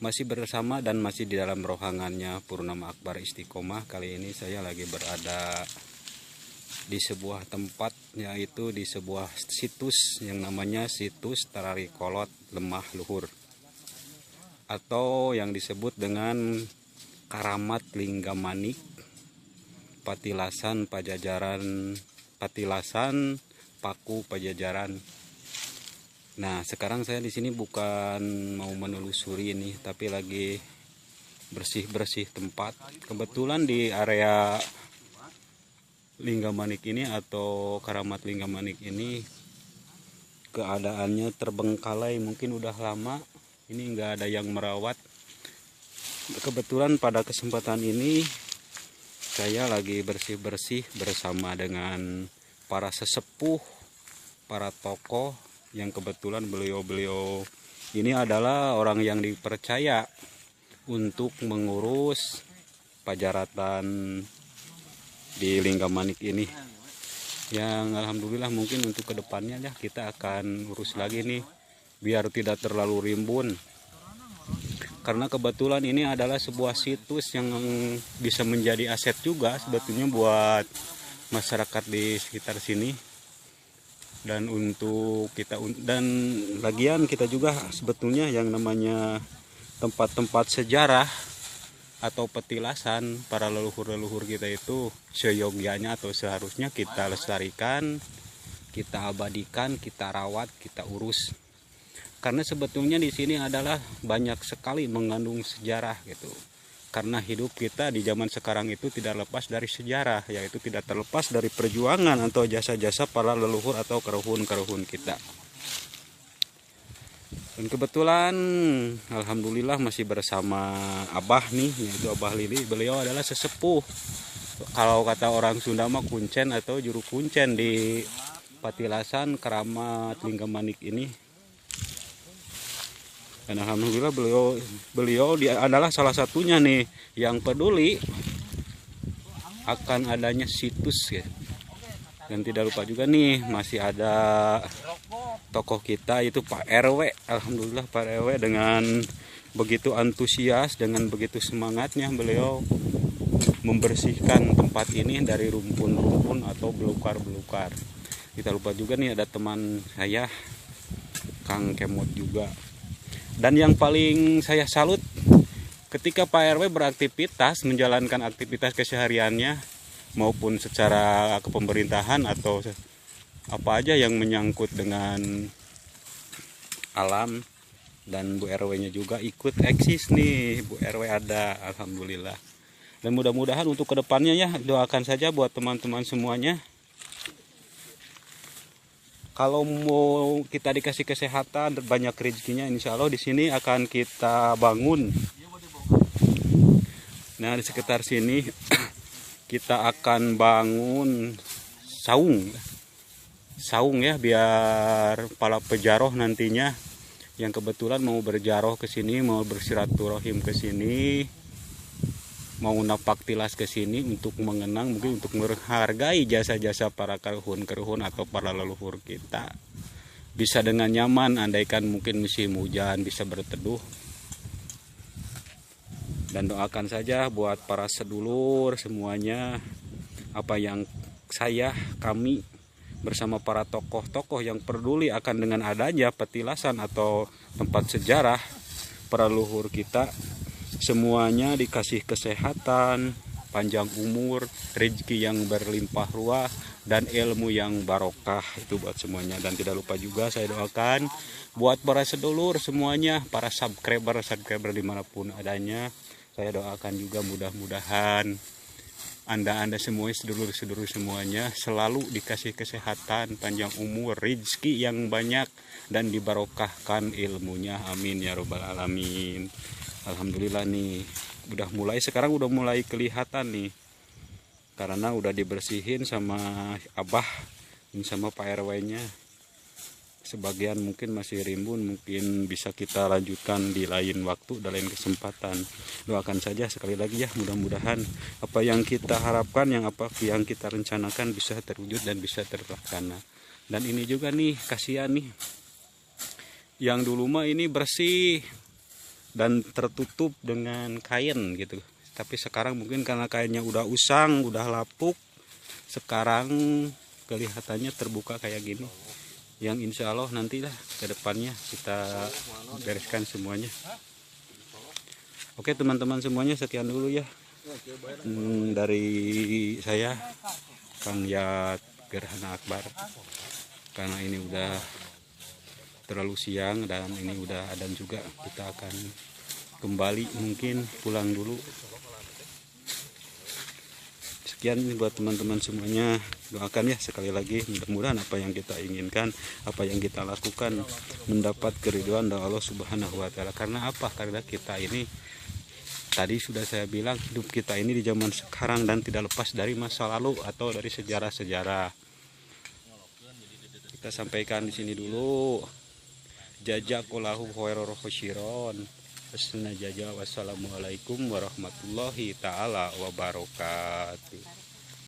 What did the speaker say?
Masih bersama dan masih di dalam rohangannya Purnama Akbar Istiqomah. Kali ini saya lagi berada di sebuah tempat, yaitu di sebuah situs yang namanya situs Tararikolot Lemah Luhur, atau yang disebut dengan Karamat Linggamanik Patilasan Pajajaran, Patilasan Paku Pajajaran. Nah, sekarang saya di sini bukan mau menelusuri ini, tapi lagi bersih-bersih tempat. Kebetulan di area Linggamanik ini atau Karamat Linggamanik ini keadaannya terbengkalai, mungkin udah lama ini nggak ada yang merawat. Kebetulan pada kesempatan ini saya lagi bersih-bersih bersama dengan para sesepuh, para tokoh yang kebetulan beliau-beliau ini adalah orang yang dipercaya untuk mengurus pajaratan di Linggamanik ini, yang alhamdulillah mungkin untuk kedepannya ya kita akan urus lagi nih biar tidak terlalu rimbun, karena kebetulan ini adalah sebuah situs yang bisa menjadi aset juga sebetulnya buat masyarakat di sekitar sini. Dan untuk kita, dan lagian kita juga sebetulnya yang namanya tempat-tempat sejarah atau petilasan para leluhur-leluhur kita itu seyogyanya atau seharusnya kita lestarikan, kita abadikan, kita rawat, kita urus. Karena sebetulnya di sini adalah banyak sekali mengandung sejarah gitu. Karena hidup kita di zaman sekarang itu tidak lepas dari sejarah, yaitu tidak terlepas dari perjuangan atau jasa-jasa para leluhur atau keruhun-keruhun kita. Dan kebetulan alhamdulillah masih bersama Abah nih, yaitu Abah Lili. Beliau adalah sesepuh, kalau kata orang Sunda mah kuncen atau juru kuncen di Patilasan Karamat Linggamanik ini. Dan alhamdulillah beliau dia adalah salah satunya nih yang peduli akan adanya situs ya. Dan tidak lupa juga nih masih ada tokoh kita itu Pak RW. Alhamdulillah Pak RW dengan begitu antusias, dengan begitu semangatnya beliau membersihkan tempat ini dari rumpun-rumpun atau belukar-belukar. Tidak lupa juga nih ada teman saya Kang Kemot juga. Dan yang paling saya salut ketika Pak RW beraktivitas, menjalankan aktivitas kesehariannya maupun secara kepemerintahan atau apa aja yang menyangkut dengan alam, dan Bu RW-nya juga ikut eksis nih. Bu RW ada, alhamdulillah. Dan mudah-mudahan untuk kedepannya ya, doakan saja buat teman-teman semuanya. Kalau mau kita dikasih kesehatan, banyak rezekinya, insya Allah di sini akan kita bangun. Nah, di sekitar sini kita akan bangun saung ya, biar para pejaroh nantinya yang kebetulan mau berjaroh ke sini, mau bersiraturahim ke sini, mau napak tilas ke sini untuk mengenang, mungkin untuk menghargai jasa-jasa para keruhun-keruhun atau para leluhur kita. Bisa dengan nyaman, andaikan mungkin musim hujan bisa berteduh. Dan doakan saja buat para sedulur semuanya, apa yang kami bersama para tokoh-tokoh yang peduli akan dengan adanya petilasan atau tempat sejarah para leluhur kita, semuanya dikasih kesehatan, panjang umur, rezeki yang berlimpah ruah, dan ilmu yang barokah itu buat semuanya. Dan tidak lupa juga saya doakan buat para sedulur semuanya, para subscriber dimanapun adanya, saya doakan juga mudah-mudahan anda semua, sedulur-sedulur semuanya selalu dikasih kesehatan, panjang umur, rezeki yang banyak, dan dibarokahkan ilmunya. Amin ya robbal alamin. Alhamdulillah nih sekarang udah mulai kelihatan nih, karena udah dibersihin sama Abah dan sama Pak RW-nya. Sebagian mungkin masih rimbun, mungkin bisa kita lanjutkan di lain waktu, di lain kesempatan. Doakan saja sekali lagi ya, mudah-mudahan apa yang kita harapkan, apa yang kita rencanakan bisa terwujud dan bisa terlaksana. Dan ini juga nih kasihan nih, yang dulu mah ini bersih, dan tertutup dengan kain gitu. Tapi sekarang mungkin karena kainnya udah usang, udah lapuk, sekarang kelihatannya terbuka kayak gini. Yang insya Allah nantilah ke depannya kita bereskan semuanya. Oke teman-teman semuanya, sekian dulu ya dari saya Kang Yat Gerhana Akbar, karena ini udah terlalu siang dan ini udah adzan juga. Kita akan kembali, mungkin pulang dulu. Sekian buat teman-teman semuanya, doakan ya sekali lagi, mudah-mudahan apa yang kita inginkan, apa yang kita lakukan mendapat keridhaan dari Allah Subhanahu wa taala. Karena apa? Karena kita ini tadi sudah saya bilang, hidup kita ini di zaman sekarang dan tidak lepas dari masa lalu atau dari sejarah-sejarah. Kita sampaikan di sini dulu. Jazakallahu khairan khairan. Wassalamualaikum warahmatullahi taala wabarakatuh.